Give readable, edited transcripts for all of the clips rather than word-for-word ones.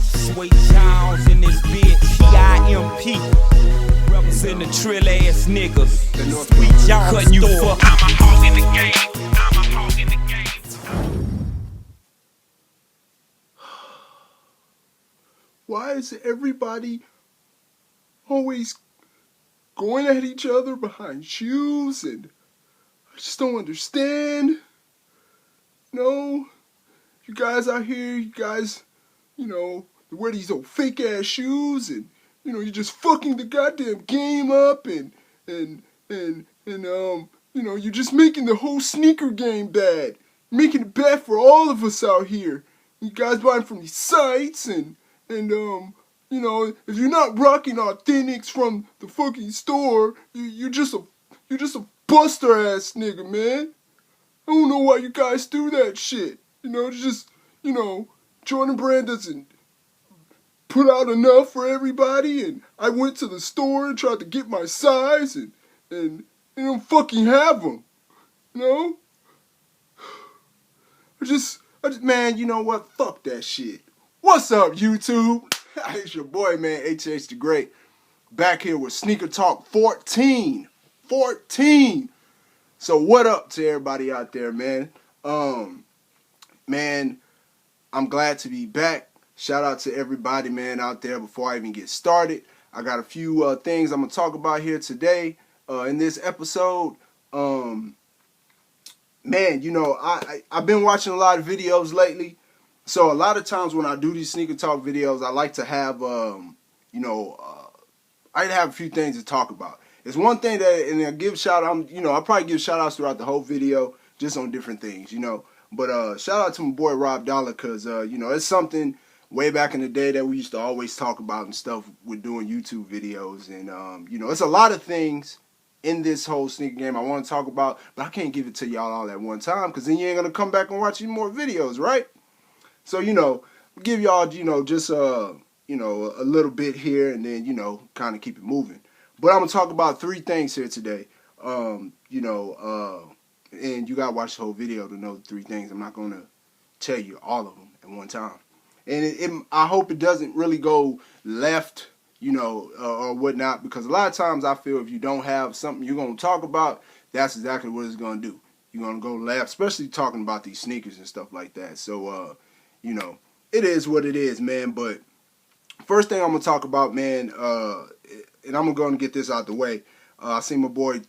Sweet Jones in this bitch, T-I-M-P. Represent the trill ass niggas. Sweet Jones cutting you fuck. I'm a hog in the game. I'm a hog in the game. Why is everybody always going at each other behind shoes? And I just don't understand. No, you guys out here, you guys, wear these old fake ass shoes, and you're just fucking the goddamn game up, and you're just making the whole sneaker game bad, making it bad for all of us out here. You guys buying from these sites, and if you're not rocking Authentics from the fucking store, you're just a buster ass nigga, man. I don't know why you guys do that shit. Jordan Brand doesn't put out enough for everybody, and I went to the store and tried to get my size, and they don't fucking have them. Man, you know what? Fuck that shit. What's up, YouTube? It's your boy, man, HH the Great. Back here with Sneaker Talk 14. 14. So what up to everybody out there, man? Man, I'm glad to be back. Shout out to everybody, man, out there. Before I even get started, I got a few things I'm going to talk about here today in this episode. Man, I've been watching a lot of videos lately. So a lot of times when I do these Sneaker Talk videos, I like to have, I have a few things to talk about. It's one thing that, and I give shout out, I'll probably give shout outs throughout the whole video, just on different things, But shout out to my boy Rob Dollar, because, it's something way back in the day that we used to always talk about and stuff with doing YouTube videos. And, it's a lot of things in this whole sneaker game I want to talk about, but I can't give it to y'all all at one time, because then you ain't going to come back and watch any more videos, right? So, give y'all, just, a little bit here, and then, kind of keep it moving. But I'm going to talk about 3 things here today. And you got to watch the whole video to know the 3 things. I'm not going to tell you all of them at one time. And I hope it doesn't really go left, or whatnot, because a lot of times I feel if you don't have something you're going to talk about, that's exactly what it's going to do. You're going to go left, especially talking about these sneakers and stuff like that. So, it is what it is, man. But first thing I'm going to talk about, man, and I'm going to get this out the way. I seen my boy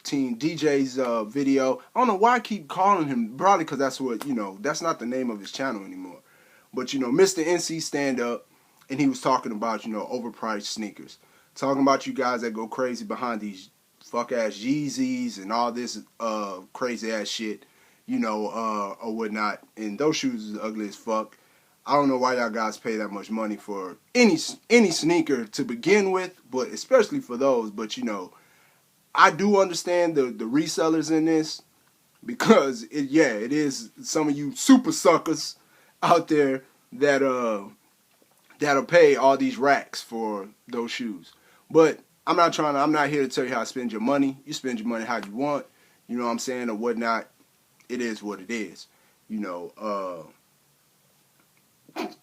Teen DJ's video. I don't know why I keep calling him, probably because that's what, that's not the name of his channel anymore. But, Mr. NC Stand Up, and he was talking about, overpriced sneakers. Talking about you guys that go crazy behind these fuck-ass Yeezys and all this crazy-ass shit, or whatnot. And those shoes is ugly as fuck. I don't know why y'all guys pay that much money for any sneaker to begin with, but especially for those. But, I do understand the resellers in this, because, it is some of you super suckers out there that'll pay all these racks for those shoes. But I'm not here to tell you how to spend your money. You spend your money how you want, you know what I'm saying, or whatnot. It is what it is,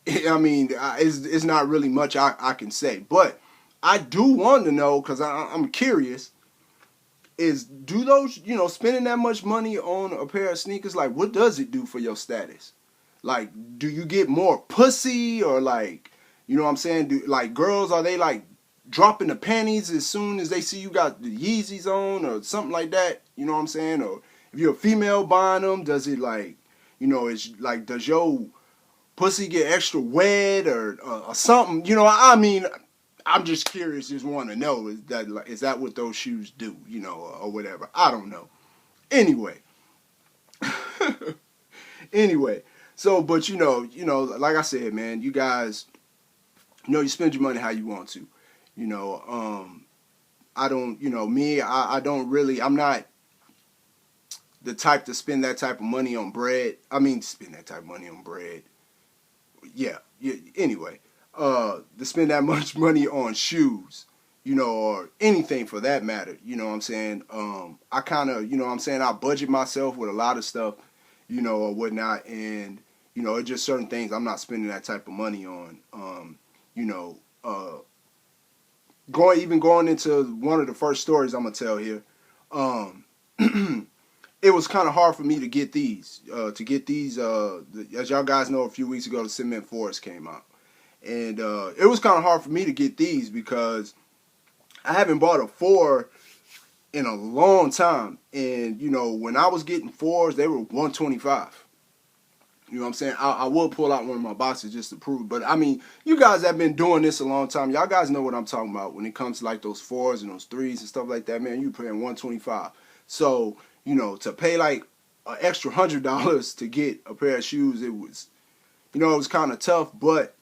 I mean, it's not really much I can say. But I do want to know, because I'm curious, do those, spending that much money on a pair of sneakers, like, what does it do for your status? Like, do you get more pussy, or like, you know what I'm saying? Like, girls, are they like dropping the panties as soon as they see you got the Yeezys on, or something like that? You know what I'm saying? Or if you're a female buying them, does it like, it's like, does your pussy get extra wet or something? I mean, I'm just curious, just want to know, is that what those shoes do, or whatever? I don't know. Anyway. So, but like I said, man, you guys, you spend your money how you want to. I don't, I don't really, I'm not the type to spend that type of money on bread. I mean, spend that type of money on bread. Yeah, anyway, to spend that much money on shoes, or anything for that matter, you know what I'm saying? I kind of, I budget myself with a lot of stuff, or whatnot, and, You know, it's just certain things I'm not spending that type of money on. You know, going into one of the first stories I'm gonna tell here. It was kind of hard for me to get these. As y'all guys know, a few weeks ago, the Cement Forest came out. And it was kind of hard for me to get these because I haven't bought a 4 in a long time. And, you know, when I was getting 4s, they were $125. You know what I'm saying? I will pull out one of my boxes just to prove it. But, I mean, you guys have been doing this a long time. Y'all guys know what I'm talking about when it comes to, like, those 4s and those 3s and stuff like that. Man, you paying $125. So, you know, to pay, like, an extra $100 to get a pair of shoes, it was kind of tough. But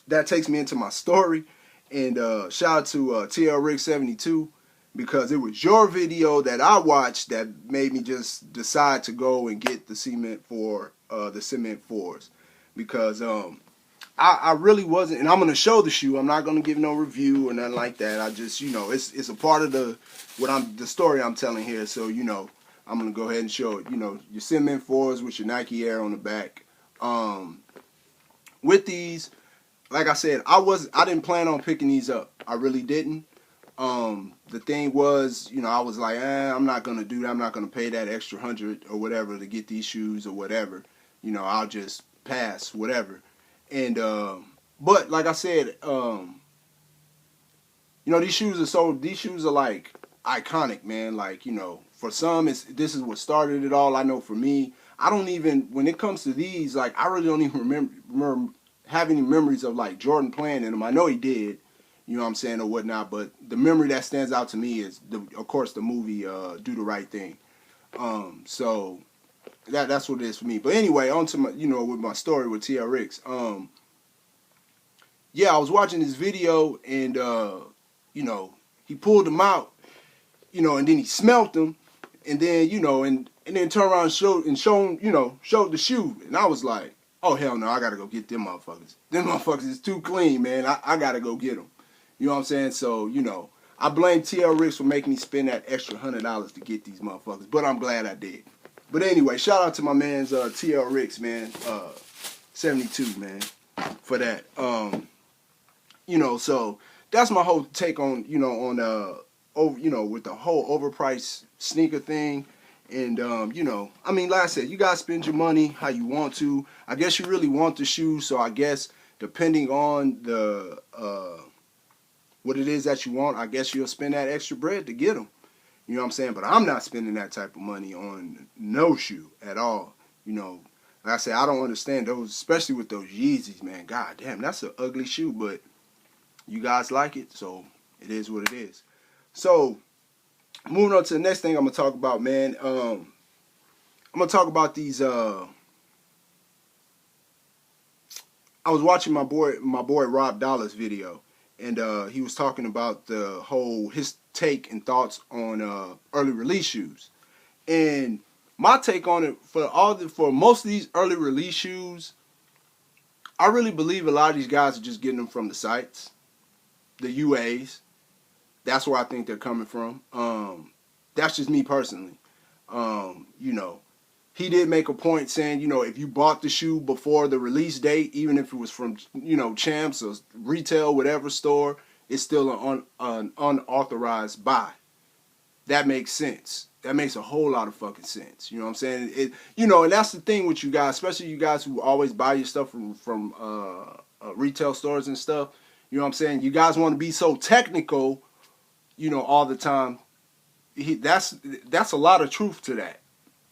that takes me into my story. And shout out to TLRick72, because it was your video that I watched that made me just decide to go and get the Cement 4s. Because I really wasn't, and I'm going to show the shoe. I'm not going to give no review or nothing like that. I just, you know, it's a part of the story I'm telling here. So, you know, I'm going to go ahead and show it. You know, your Cement 4s with your Nike Air on the back. With these, like I said, I didn't plan on picking these up. I really didn't. The thing was, you know, I was like, I'm not going to do that. I'm not going to pay that extra $100 or whatever to get these shoes or whatever. You know, I'll just pass, whatever. And, but like I said, you know, these shoes are like iconic, man. Like, you know, for some, this is what started it all. I know for me, when it comes to these, like, I really don't even remember have any memories of, like, Jordan playing in them. I know he did, you know what I'm saying, or whatnot, but the memory that stands out to me is, of course, the movie Do the Right Thing. So that's what it is for me. But anyway, on to my, you know, with my story with TRX. Yeah, I was watching this video, and you know, he pulled them out, you know, and then he smelt them, and then, you know, and then turned around and showed the shoe, and I was like, oh, hell no, I gotta go get them motherfuckers. Them motherfuckers is too clean, man. I gotta go get them. You know what I'm saying? So, you know, I blame TLRick for making me spend that extra $100 to get these motherfuckers, but I'm glad I did. But anyway, shout out to my man's TLRick, man, 72, man, for that. You know, so that's my whole take on, you know, with the whole overpriced sneaker thing. And, you know, I mean, like I said, you guys spend your money how you want to. I guess you really want the shoes, so I guess depending on the what it is that you want, I guess you'll spend that extra bread to get them. You know what I'm saying? But I'm not spending that type of money on no shoe at all. You know, like I said, I don't understand those, especially with those Yeezys, man. God damn, that's an ugly shoe, but you guys like it, so it is what it is. So, moving on to the next thing I'm going to talk about, man. I'm going to talk about these, I was watching my boy Rob Dollar's video, and he was talking about his take and thoughts on early release shoes. And my take on it, for most of these early release shoes, I really believe a lot of these guys are just getting them from the sites, the UAs. That's where I think they're coming from. That's just me personally. You know, he did make a point saying, you know, if you bought the shoe before the release date, even if it was from, you know, Champs or retail, whatever store, it's still an unauthorized buy. That makes sense. That makes a whole lot of fucking sense. You know what I'm saying? You know, and that's the thing with you guys, especially you guys who always buy your stuff from retail stores and stuff. You know what I'm saying? You guys want to be so technical, you know, all the time. That's a lot of truth to that,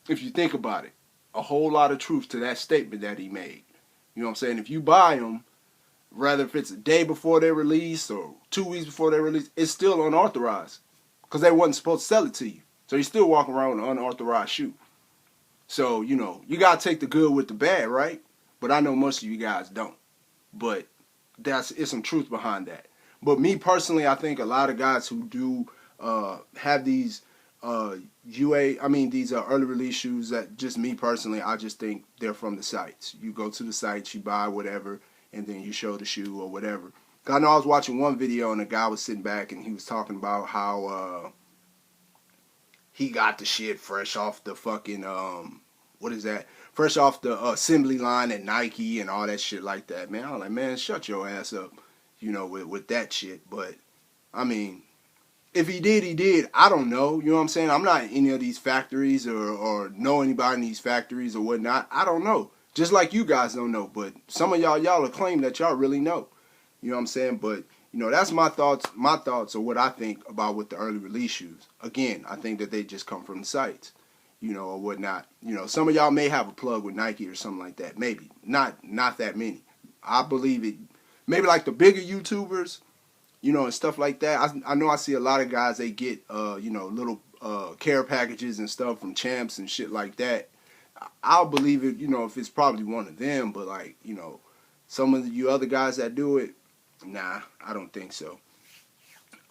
if you think about it. A whole lot of truth to that statement that he made. You know what I'm saying? If you buy them, rather if it's a day before they're released or 2 weeks before they're released, it's still unauthorized because they wasn't supposed to sell it to you. So you're still walking around with an unauthorized shoe. So, you know, you got to take the good with the bad, right? But I know most of you guys don't. But it's some truth behind that. But me personally, I think a lot of guys who do have these these early release shoes, that just me personally, I just think they're from the sites. You go to the sites, you buy whatever, and then you show the shoe or whatever. I know I was watching one video and a guy was sitting back and he was talking about how he got the shit fresh off the fucking what is that? Fresh off the assembly line at Nike and all that shit like that, man. I was like, man, shut your ass up, you know, with that shit. But I mean, if he did, he did. I don't know. You know what I'm saying? I'm not in any of these factories or know anybody in these factories or whatnot. I don't know. Just like you guys don't know. But some of y'all will claim that y'all really know. You know what I'm saying? But, you know, that's my thoughts. My thoughts are what I think about with the early release shoes. Again, I think that they just come from the sites, you know, or whatnot. You know, some of y'all may have a plug with Nike or something like that. Maybe. Not that many. I believe it. Maybe like the bigger YouTubers, you know, and stuff like that. I know I see a lot of guys, they get, you know, little care packages and stuff from Champs and shit like that. I'll believe it, you know, if it's probably one of them. But, like, you know, some of you other guys that do it, nah, I don't think so.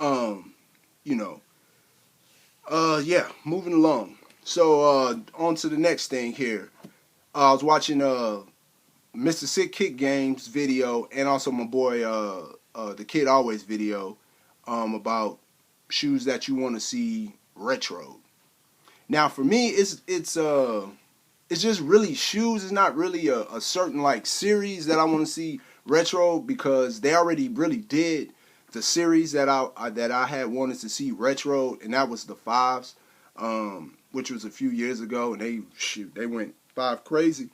You know, yeah, moving along. So, on to the next thing here. I was watching Mr. Sick Kick Games video and also my boy the Kid Always video about shoes that you want to see retro. Now for me, it's just really shoes. It's not really a certain like series that I want to see retro, because they already really did the series that I had wanted to see retro, and that was the fives, which was a few years ago, and they went 5 crazy,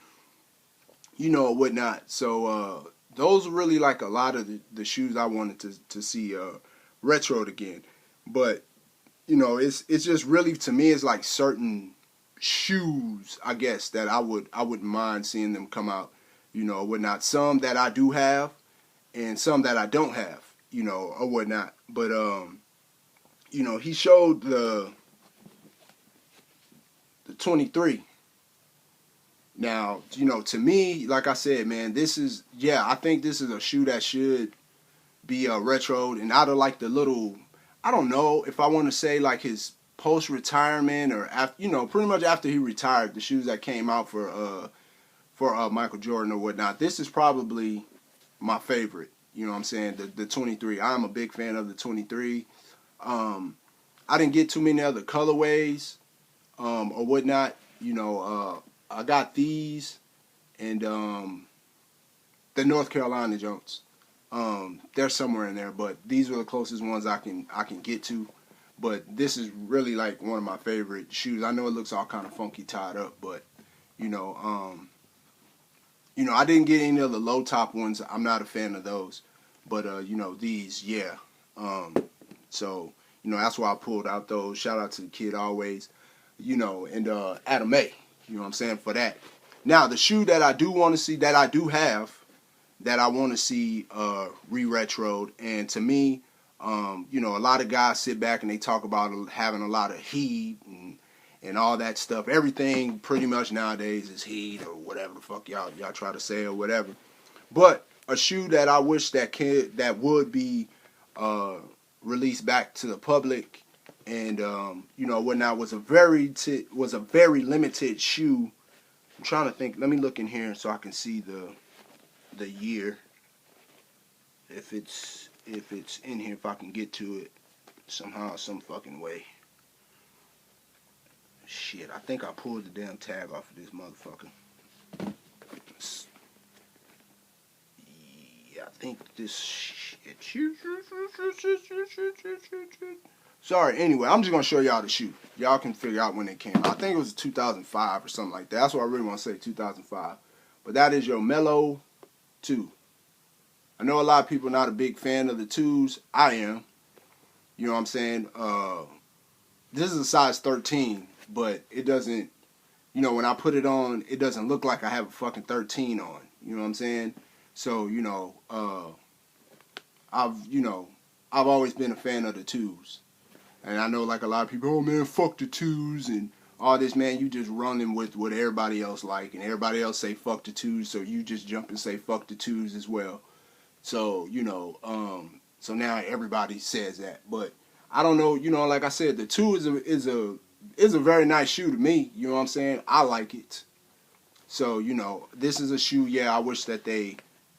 you know, or whatnot. So those were really like a lot of the shoes I wanted to see retroed again. But you know, it's just really, to me, it's like certain shoes, I guess, that I wouldn't mind seeing them come out, you know, or whatnot. Some that I do have, and some that I don't have, you know, or whatnot. But you know, he showed the 23. Now, you know, to me, like I said, man, I think this is a shoe that should be retroed, and out of like the little, I don't know if I want to say like his post-retirement or after, you know, pretty much after he retired, the shoes that came out for Michael Jordan or whatnot, this is probably my favorite. You know what I'm saying? The 23. I'm a big fan of the 23. I didn't get too many other colorways or whatnot. You know, I got these and the North Carolina Jones. They're somewhere in there, but these are the closest ones I can get to. But this is really like one of my favorite shoes. I know it looks all kind of funky tied up, but you know, I didn't get any of the low top ones. I'm not a fan of those. But you know, these, yeah. So, you know, that's why I pulled out those. Shout out to the Kid Always, you know, and Adam A. You know what I'm saying, for that. Now, the shoe that I do want to see, that I do have, that I want to see re-retroed, and to me, you know, a lot of guys sit back and they talk about having a lot of heat and all that stuff. Everything pretty much nowadays is heat or whatever the fuck y'all try to say or whatever. But a shoe that I wish that would be released back to the public, and you know, whatnot, was a very limited shoe. I'm trying to think. Let me look in here so I can see the year, if it's in here, if I can get to it somehow, some fucking way. Shit, I think I pulled the damn tag off of this motherfucker. Yeah, I think this shit. Sorry, anyway, I'm just gonna show y'all the shoe. Y'all can figure out when it came out. I think it was 2005 or something like that. That's what I really want to say, 2005. But that is your Mellow 2. I know a lot of people are not a big fan of the 2s. I am. You know what I'm saying? This is a size 13, but it doesn't, you know, when I put it on, it doesn't look like I have a fucking 13 on. You know what I'm saying? So, you know, I've always been a fan of the 2s. And I know, like, a lot of people, oh man, fuck the 2s and all this, man. You just running with what everybody else like, and everybody else say fuck the 2s, so you just jump and say fuck the 2s as well. So, you know, so now everybody says that. But I don't know, you know, like I said, the 2 is a very nice shoe to me. You know what I'm saying? I like it. So, you know, this is a shoe, yeah, I wish that they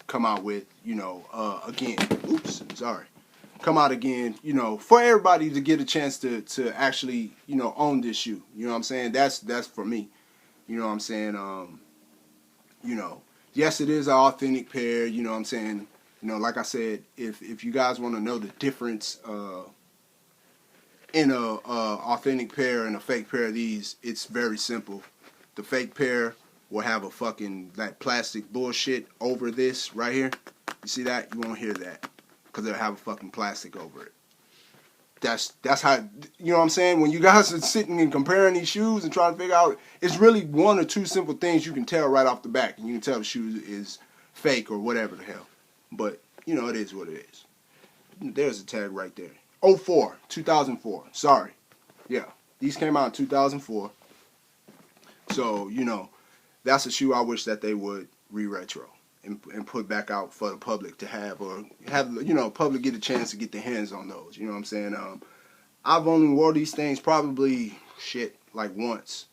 come out with, you know, again. Oops, sorry. Come out again, you know, for everybody to get a chance to actually, you know, own this shoe. You know what I'm saying? That's for me. You know what I'm saying? You know, yes, it is an authentic pair. You know what I'm saying? You know, like I said, if you guys want to know the difference in a authentic pair and a fake pair of these, it's very simple. The fake pair will have a fucking that plastic bullshit over this right here. You see that? You won't hear that because they'll have a fucking plastic over it. That's how, you know what I'm saying? When you guys are sitting and comparing these shoes and trying to figure out, it's really one or two simple things you can tell right off the back, and you can tell the shoe is fake or whatever the hell. But you know, it is what it is. There's a tag right there. 2004. Sorry. Yeah, these came out in 2004. So, you know, that's a shoe I wish that they would re-retro and put back out for the public to have, or have, you know, public get a chance to get their hands on those. You know what I'm saying? I've only wore these things probably, like once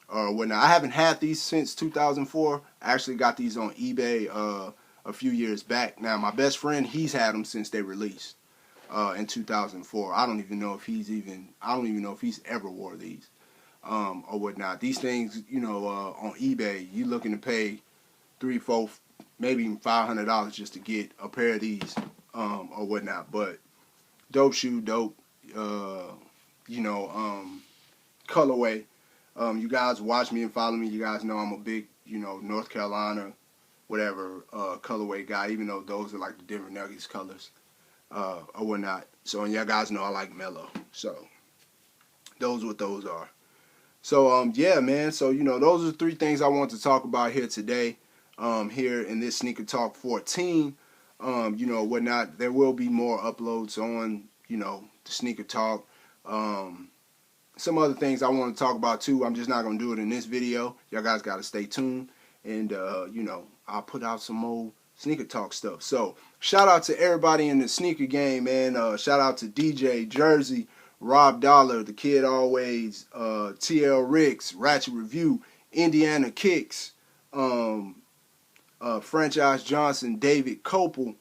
or whatnot. I haven't had these since 2004. I actually got these on eBay a few years back. Now, my best friend, he's had them since they released in 2004. I don't even know if he's ever wore these or whatnot. These things, you know, on eBay, you looking to pay $300, $400, maybe even $500 just to get a pair of these or whatnot. But dope shoe, dope, you know, colorway. You guys watch me and follow me. You guys know I'm a big, you know, North Carolina, whatever, colorway guy, even though those are like the Denver Nuggets colors or whatnot. So, and y'all guys know I like mellow. So, those what those are. So, yeah, man. So, you know, those are the 3 things I want to talk about here today. Here in this Sneaker Talk 14, you know, whatnot. There will be more uploads on, you know, the Sneaker Talk. Some other things I want to talk about too. I'm just not going to do it in this video. Y'all guys got to stay tuned. And, you know, I'll put out some more Sneaker Talk stuff. So, shout out to everybody in the sneaker game, man. Shout out to DJ, Jersey, Rob Dollar, The Kid Always, TL Ricks, Ratchet Review, Indiana Kicks, Franchise Johnson, David Copel.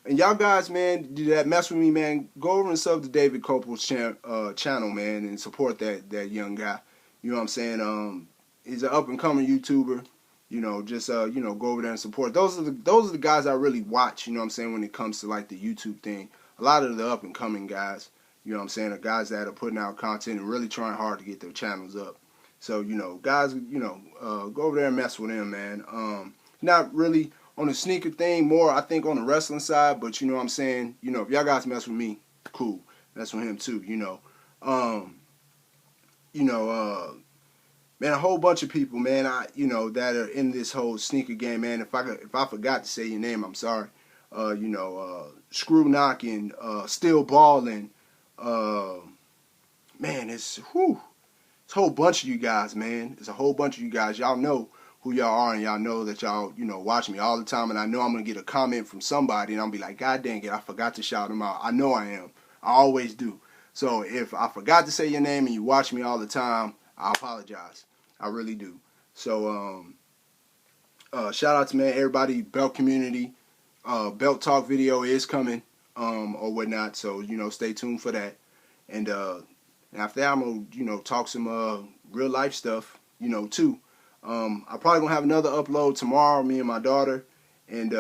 And y'all guys, man, that mess with me, man, go over and sub to David Copel's channel, man, and support that young guy. You know what I'm saying? He's an up-and-coming YouTuber. You know, just, you know, go over there and support. Those are the guys I really watch, you know what I'm saying, when it comes to, like, the YouTube thing. A lot of the up-and-coming guys, you know what I'm saying, are guys that are putting out content and really trying hard to get their channels up. So, you know, guys, you know, go over there and mess with them, man. Not really on the sneaker thing, more I think on the wrestling side, but you know what I'm saying, you know, if y'all guys mess with me, cool. That's with him too, you know. Man, a whole bunch of people, man, you know, that are in this whole sneaker game, man. If I forgot to say your name, I'm sorry. You know, Screw Knocking, Still Balling, man, it's a whole bunch of you guys, man. It's a whole bunch of you guys. Y'all know who y'all are, and y'all know that y'all, you know, watch me all the time, and I know I'm going to get a comment from somebody, and I'll be like, God dang it, I forgot to shout them out. I know I am. I always do. So if I forgot to say your name and you watch me all the time, I apologize. I really do. So, shout out to, man, everybody, Belt community. Belt Talk video is coming, or whatnot, so, you know, stay tuned for that. And after that, I'm going to, you know, talk some real life stuff, you know, too. I'm probably going to have another upload tomorrow, me and my daughter. And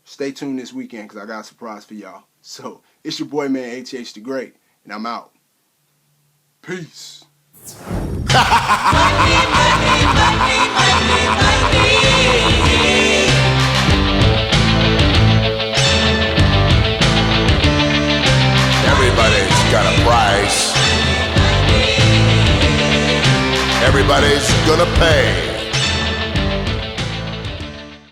stay tuned this weekend because I got a surprise for y'all. So, it's your boy, man, ATH the Great. And I'm out. Peace. Everybody's got a price. Everybody's gonna pay.